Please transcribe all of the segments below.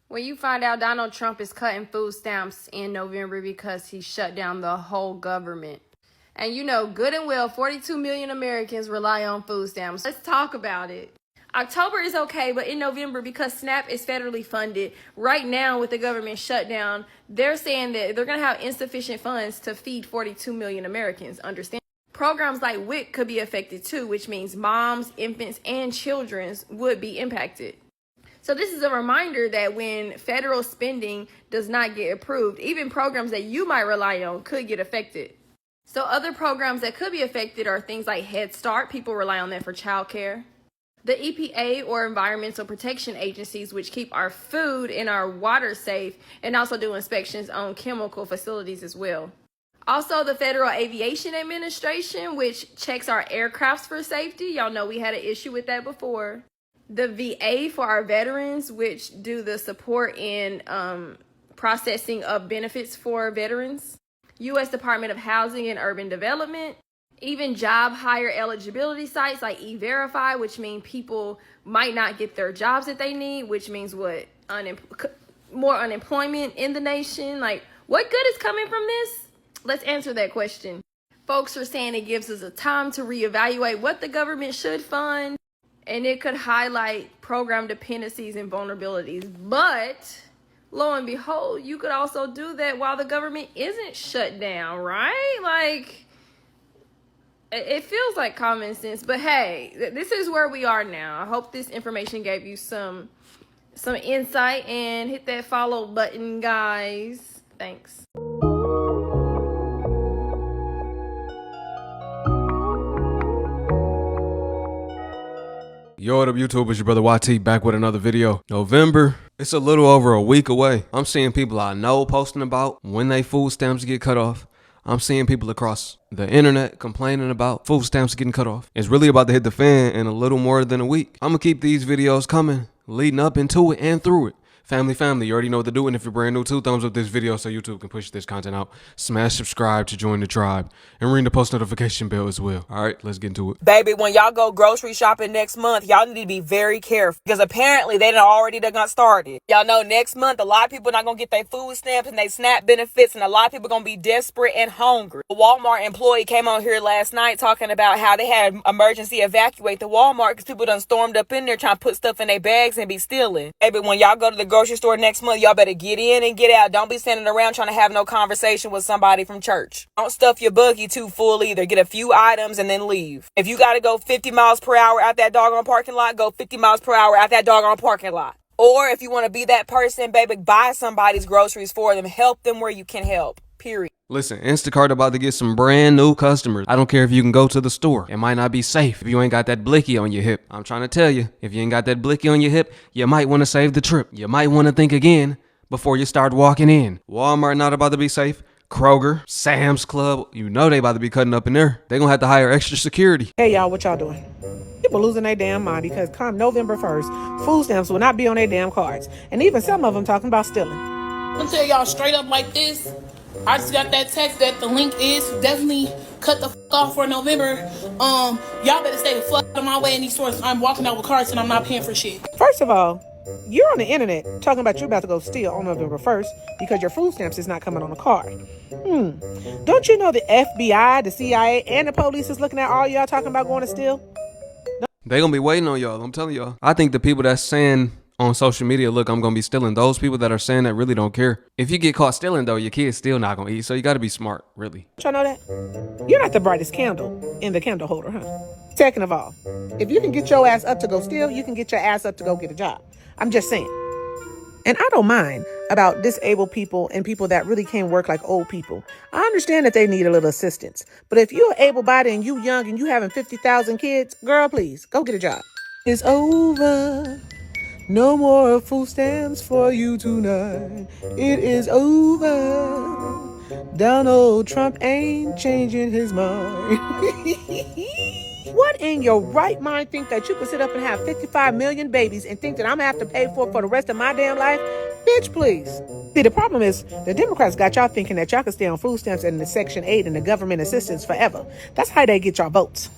When you find out Donald Trump is cutting food stamps in November because he shut down the whole government. And you know good and well 42 million Americans rely on food stamps. Let's talk about it. October is okay, but in November, because SNAP is federally funded, right now with the government shutdown, they're saying that they're going to have insufficient funds to feed 42 million Americans. Understand? Programs like WIC could be affected too, which means moms, infants, and children would be impacted. So this is a reminder that when federal spending does not get approved, even programs that you might rely on could get affected. So other programs that could be affected are things like Head Start. People rely on that for childcare. The EPA, or environmental protection agencies, which keep our food and our water safe and also do inspections on chemical facilities as well. Also, the Federal Aviation Administration, which checks our aircrafts for safety. Y'all know we had an issue with that before. The VA for our veterans, which do the support in processing of benefits for veterans. U.S. Department of Housing and Urban Development. Even job hire eligibility sites like E-Verify, which mean people might not get their jobs that they need, which means what? More unemployment in the nation. Like, what good is coming from this? Let's answer that question. Folks are saying it gives us a time to reevaluate what the government should fund, and it could highlight program dependencies and vulnerabilities. But lo and behold, you could also do that while the government isn't shut down, right? Like, it feels like common sense, but hey, this is where we are now. I hope this information gave you some insight, and hit that follow button, guys. Thanks. Yo, what up, YouTube? It's your brother YT back with another video. November, it's a little over a week away. I'm seeing people I know posting about when they food stamps get cut off. I'm seeing people across the internet complaining about food stamps getting cut off. It's really about to hit the fan in a little more than a week. I'm gonna keep these videos coming, leading up into it and through it. Family, you already know what to do, and if you're brand new, 2 thumbs up this video so YouTube can push this content out. Smash subscribe to join the tribe, and ring the post notification bell as well. All right, let's get into it. Baby, when y'all go grocery shopping next month, y'all need to be very careful, because apparently they already got started. Y'all know next month, a lot of people not going to get their food stamps and they SNAP benefits, and a lot of people going to be desperate and hungry. A Walmart employee came on here last night talking about how they had emergency evacuate the Walmart because people done stormed up in there trying to put stuff in their bags and be stealing. Baby, when y'all go to the grocery store next month, y'all better get in and get out. Don't be standing around trying to have no conversation with somebody from church. Don't stuff your buggy too full either. Get a few items and then leave. If you gotta go 50 miles per hour out that doggone parking lot, go 50 miles per hour out that doggone parking lot. Or if you want to be that person, baby, buy somebody's groceries for them. Help them where you can help. Period. Listen, Instacart about to get some brand new customers. I don't care if you can go to the store. It might not be safe if you ain't got that blicky on your hip. I'm trying to tell you, if you ain't got that blicky on your hip, you might want to save the trip. You might want to think again before you start walking in. Walmart not about to be safe. Kroger, Sam's Club, you know they about to be cutting up in there. They gonna have to hire extra security. Hey y'all, what y'all doing? People losing their damn mind because come November 1st, food stamps will not be on their damn cards. And even some of them talking about stealing. I'm gonna tell y'all straight up like this. I just got that text that the link is definitely cut the off for November. Y'all better stay the fuck out of my way in these stores. I'm walking out with carts and I'm not paying for shit. First of all, you're on the internet talking about you about to go steal on November 1st because your food stamps is not coming on the card. Don't you know the FBI, the CIA, and the police is looking at all y'all talking about going to steal? They gonna be waiting on y'all, I'm telling y'all. I think the people that's saying on social media, look, I'm gonna be stealing, those people that are saying that really don't care. If you get caught stealing though, your kid's still not gonna eat, so you gotta be smart, really. Y'all know that? You're not the brightest candle in the candle holder, huh? Second of all, if you can get your ass up to go steal, you can get your ass up to go get a job. I'm just saying. And I don't mind about disabled people and people that really can't work like old people. I understand that they need a little assistance. But if you're able-bodied and you young and you having 50,000 kids, girl, please, go get a job. It's over. No more food stamps for you tonight. It is over. Donald Trump ain't changing his mind. What in your right mind think that you could sit up and have 55 million babies and think that I'm gonna have to pay for the rest of my damn life? Bitch, please. See, the problem is the Democrats got y'all thinking that y'all can stay on food stamps and the Section 8 and the government assistance forever. That's how they get y'all votes.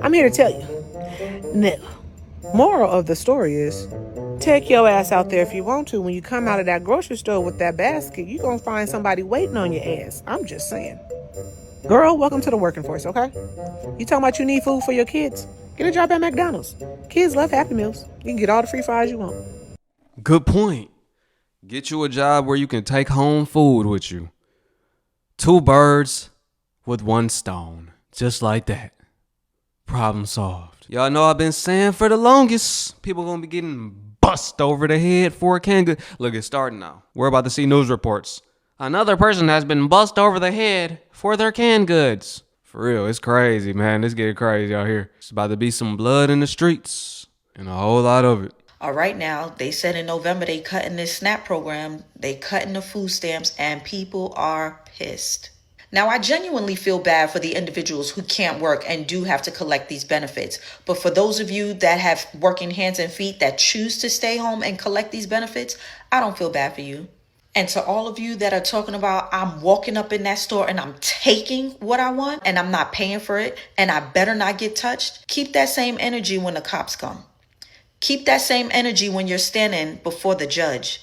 I'm here to tell you. No. Moral of the story is Take your ass out there if you want to. When you come out of that grocery store with that basket, you're going to find somebody waiting on your ass. I'm just saying. Girl, welcome to the working force, okay? You talking about you need food for your kids? Get a job at McDonald's. Kids love Happy Meals. You can get all the free fries you want. Good point. Get you a job where you can take home food with you. 2 birds with 1 stone. Just like that. Problem solved. Y'all know I've been saying for the longest, people gonna be getting bust over the head for a canned good. Look, it's starting now. We're about to see news reports. Another person has been bust over the head for their canned goods. For real, it's crazy, man. It's getting crazy out here. It's about to be some blood in the streets and a whole lot of it. All right, now, they said in November they cutting this SNAP program, they cutting the food stamps, and people are pissed. Now, I genuinely feel bad for the individuals who can't work and do have to collect these benefits. But for those of you that have working hands and feet that choose to stay home and collect these benefits, I don't feel bad for you. And to all of you that are talking about, I'm walking up in that store and I'm taking what I want and I'm not paying for it and I better not get touched, keep that same energy when the cops come. Keep that same energy when you're standing before the judge.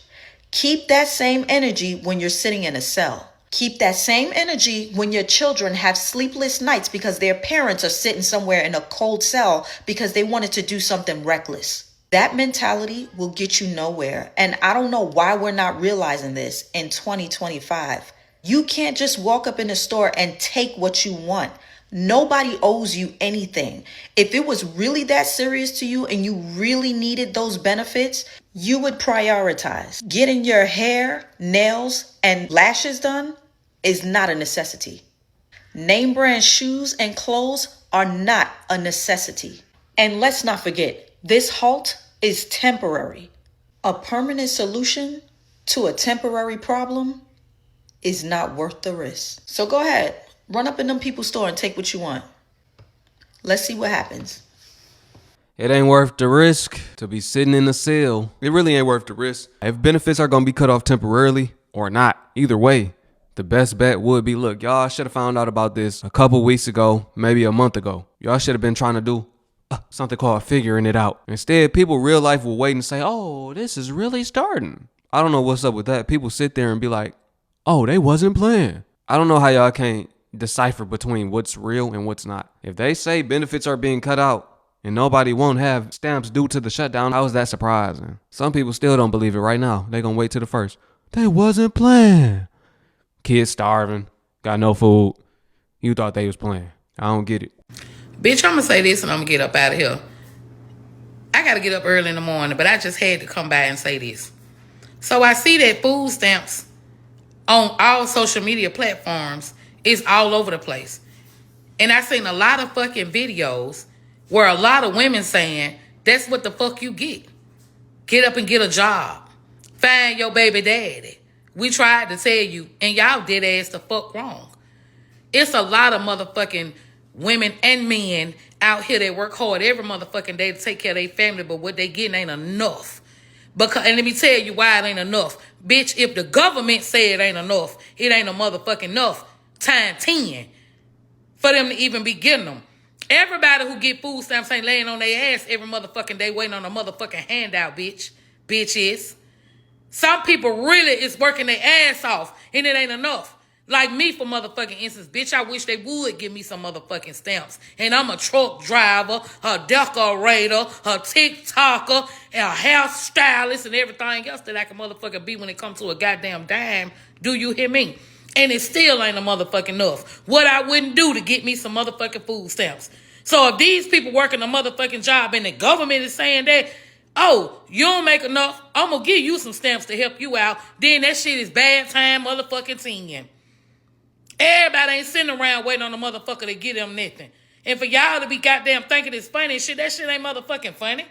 Keep that same energy when you're sitting in a cell. Keep that same energy when your children have sleepless nights because their parents are sitting somewhere in a cold cell because they wanted to do something reckless. That mentality will get you nowhere. And I don't know why we're not realizing this in 2025. You can't just walk up in a store and take what you want. Nobody owes you anything. If it was really that serious to you and you really needed those benefits, you would prioritize. Getting your hair, nails, and lashes done is not a necessity. Name brand shoes and clothes are not a necessity. And let's not forget, this halt is temporary. A permanent solution to a temporary problem is not worth the risk. So go ahead, run up in them people's store and take what you want. Let's see what happens. It ain't worth the risk to be sitting in the cell. It really ain't worth the risk. If benefits are gonna be cut off temporarily or not, either way, the best bet would be, look, y'all should have found out about this a couple weeks ago, maybe a month ago. Y'all should have been trying to do something called figuring it out. Instead, people real life will wait and say, oh, this is really starting. I don't know what's up with that. People sit there and be like, oh, they wasn't playing. I don't know how y'all can't decipher between what's real and what's not. If they say benefits are being cut out and nobody won't have stamps due to the shutdown, how is that surprising? Some people still don't believe it right now. They gonna wait till the first. They wasn't playing. Kids starving, got no food. You thought they was playing. I don't get it. Bitch, I'm gonna say this and I'm gonna get up out of here. I gotta get up early in the morning, but I just had to come by and say this. So I see that food stamps on all social media platforms is all over the place. And I seen a lot of fucking videos where a lot of women saying, that's what the fuck you get. Get up and get a job. Find your baby daddy. We tried to tell you, and y'all did ass the fuck wrong. It's a lot of motherfucking women and men out here that work hard every motherfucking day to take care of their family, but what they getting ain't enough. Because, and let me tell you why it ain't enough. Bitch, if the government say it ain't enough, it ain't a motherfucking enough. Time 10 for them to even be getting them. Everybody who get food stamps ain't laying on their ass every motherfucking day waiting on a motherfucking handout, bitch. Bitches. Some people really is working their ass off and it ain't enough. Like me, for motherfucking instance, bitch, I wish they would give me some motherfucking stamps. And I'm a truck driver, a decorator, a TikToker, a hairstylist, and everything else that I can motherfucking be when it comes to a goddamn dime. Do you hear me? And it still ain't a motherfucking enough. What I wouldn't do to get me some motherfucking food stamps. So if these people working a motherfucking job and the government is saying that, oh, you don't make enough, I'm going to give you some stamps to help you out, then that shit is bad time motherfucking 10. Everybody ain't sitting around waiting on a motherfucker to get them nothing. And for y'all to be goddamn thinking it's funny and shit, that shit ain't motherfucking funny.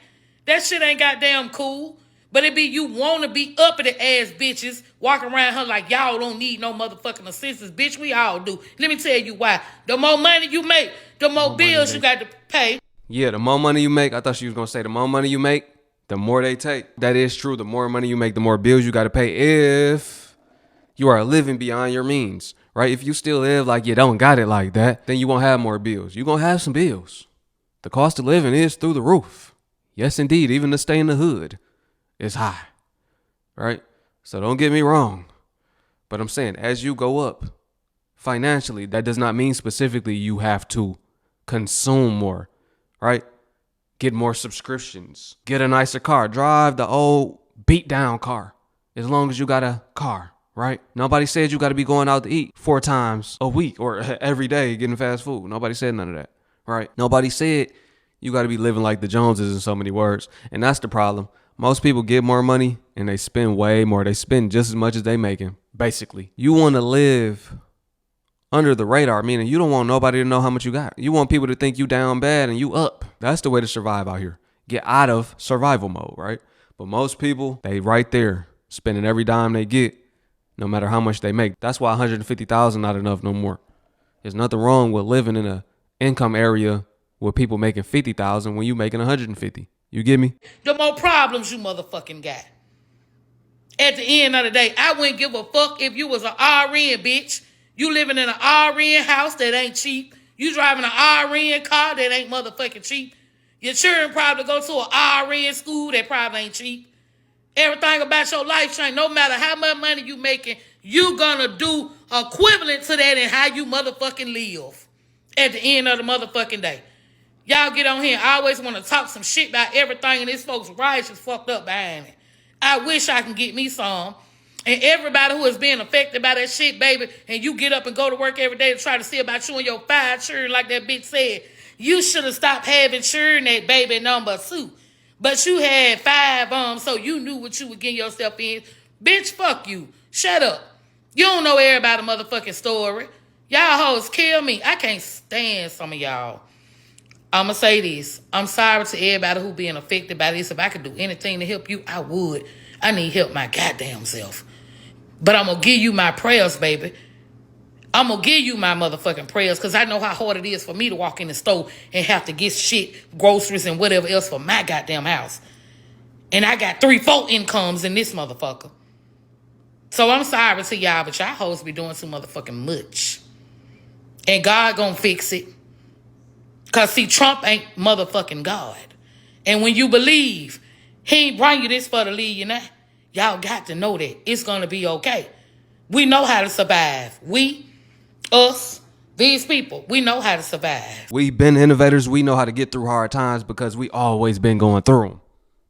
That shit ain't goddamn cool. But it be you want to be uppity ass bitches walking around her like y'all don't need no motherfucking assistance. Bitch, we all do. Let me tell you why. The more money you make, the more bills you got to pay. Yeah, the more money you make, I thought she was going to say the more money you make, the more they take. That is true. The more money you make, the more bills you got to pay if you are living beyond your means, right? If you still live like you don't got it like that, then you won't have more bills. You're going to have some bills. The cost of living is through the roof. Yes, indeed. Even to stay in the hood is high, right? So don't get me wrong. But I'm saying, as you go up financially, that does not mean specifically you have to consume more, right? Get more subscriptions, get a nicer car, drive the old beat down car, as long as you got a car, right? Nobody said you got to be going out to eat 4 times a week or every day getting fast food. Nobody said none of that, right? Nobody said you got to be living like the Joneses in so many words. And that's the problem. Most people get more money and they spend way more. They spend just as much as they making, basically. You want to live under the radar, meaning you don't want nobody to know how much you got. You want people to think you down bad and you up. That's the way to survive out here. Get out of survival mode, right? But most people, they right there, spending every dime they get, no matter how much they make. That's why 150,000 not enough no more. There's nothing wrong with living in a income area where people making 50,000 when you making 150. You get me? The more problems you motherfucking got. At the end of the day, I wouldn't give a fuck if you was an RN, bitch. You living in an RN house that ain't cheap. You driving an RN car that ain't motherfucking cheap. Your children probably go to an RN school that probably ain't cheap. Everything about your life change. No matter how much money you making, you gonna do equivalent to that in how you motherfucking live at the end of the motherfucking day. Y'all get on here and always want to talk some shit about everything, and this folks' rights is fucked up behind it. I wish I can get me some. And everybody who is being affected by that shit, baby, and you get up and go to work every day to try to see about you and your 5 children, like that bitch said, you should have stopped having children at baby number 2. But you had 5 so you knew what you were getting yourself in. Bitch, fuck you. Shut up. You don't know everybody's motherfucking story. Y'all hoes kill me. I can't stand some of y'all. I'ma say this. I'm sorry to everybody who being affected by this. If I could do anything to help you, I would. I need help my goddamn self. But I'm gonna give you my prayers, baby. I'm gonna give you my motherfucking prayers because I know how hard it is for me to walk in the store and have to get shit, groceries, and whatever else for my goddamn house. And I got 3-4 incomes in this motherfucker. So I'm sorry to y'all, but y'all hoes be doing too motherfucking much. And God gonna fix it. Because, see, Trump ain't motherfucking God. And when you believe he ain't bring you this for to leave you now, y'all got to know that it's going to be okay. We know how to survive. We, us, these people, we know how to survive. We've been innovators. We know how to get through hard times because we always been going through them,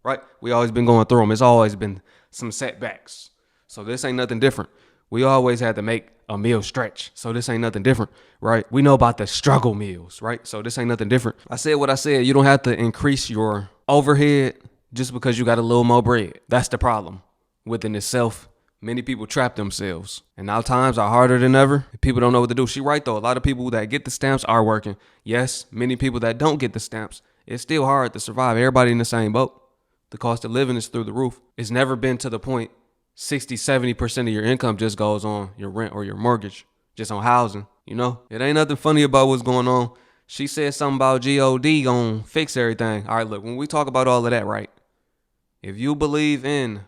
right? We always been going through them. It's always been some setbacks. So this ain't nothing different. We always had to make a meal stretch. So this ain't nothing different, right? We know about the struggle meals, right? So this ain't nothing different. I said what I said. You don't have to increase your overhead just because you got a little more bread. That's the problem within itself. Many people trap themselves. And now times are harder than ever. People don't know what to do. She right though. A lot of people that get the stamps are working. Yes, many people that don't get the stamps, it's still hard to survive. Everybody in the same boat. The cost of living is through the roof. It's never been to the point 60-70% of your income just goes on your rent or your mortgage, just on housing. You know, it ain't nothing funny about what's going on. She said something about God gonna fix everything. All right, look, when we talk about all of that, right? If you believe in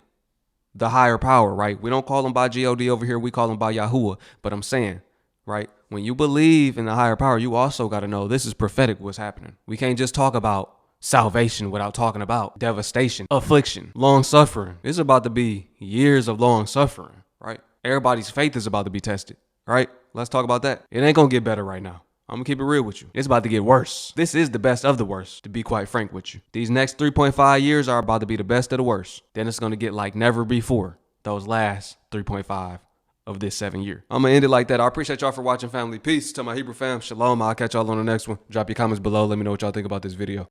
the higher power, right? We don't call him by God over here. We call him by Yahuwah. But I'm saying, right? When you believe in the higher power, you also got to know this is prophetic what's happening. We can't just talk about salvation without talking about devastation, affliction, long suffering. It's about to be years of long suffering, right? Everybody's faith is about to be tested, right? Let's talk about that. It ain't gonna get better right now. I'm gonna keep it real with you. It's about to get worse. This is the best of the worst, to be quite frank with you. These next 3.5 years are about to be the best of the worst. Then it's gonna get like never before those last 3.5 of this 7 year. I'm gonna end it like that. I appreciate y'all for watching, family. Peace to my Hebrew fam. Shalom. I'll catch y'all on the next one. Drop your comments below. Let me know what y'all think about this video.